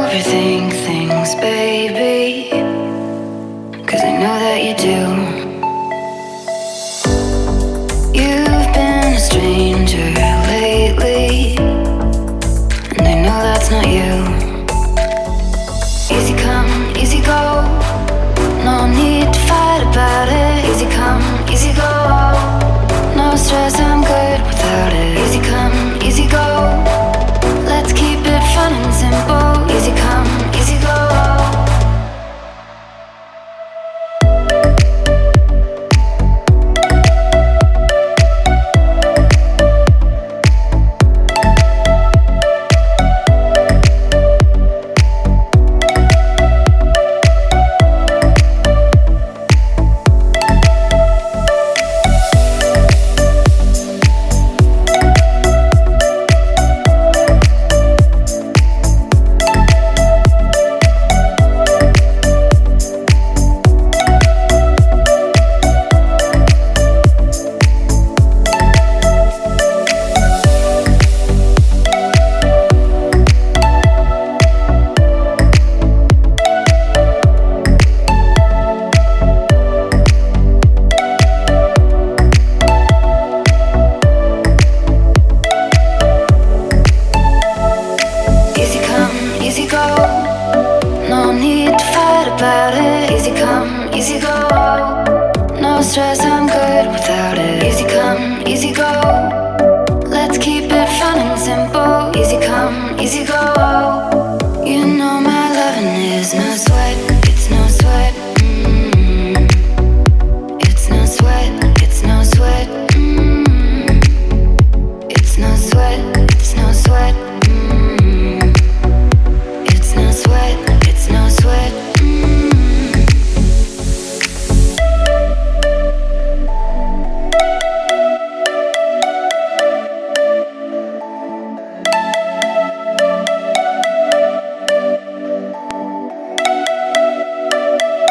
overthink things, baby, 'cause I know that you do. You've been a stranger lately, and I know that's not you. Easy come, easy go, no need to fight about it. Easy come, easy go, no stress, I'm good without it. Easy come, easy go, let's keep it fun and simple. Easy come, easy go. No need to fight about it. Easy come, easy go, no stress.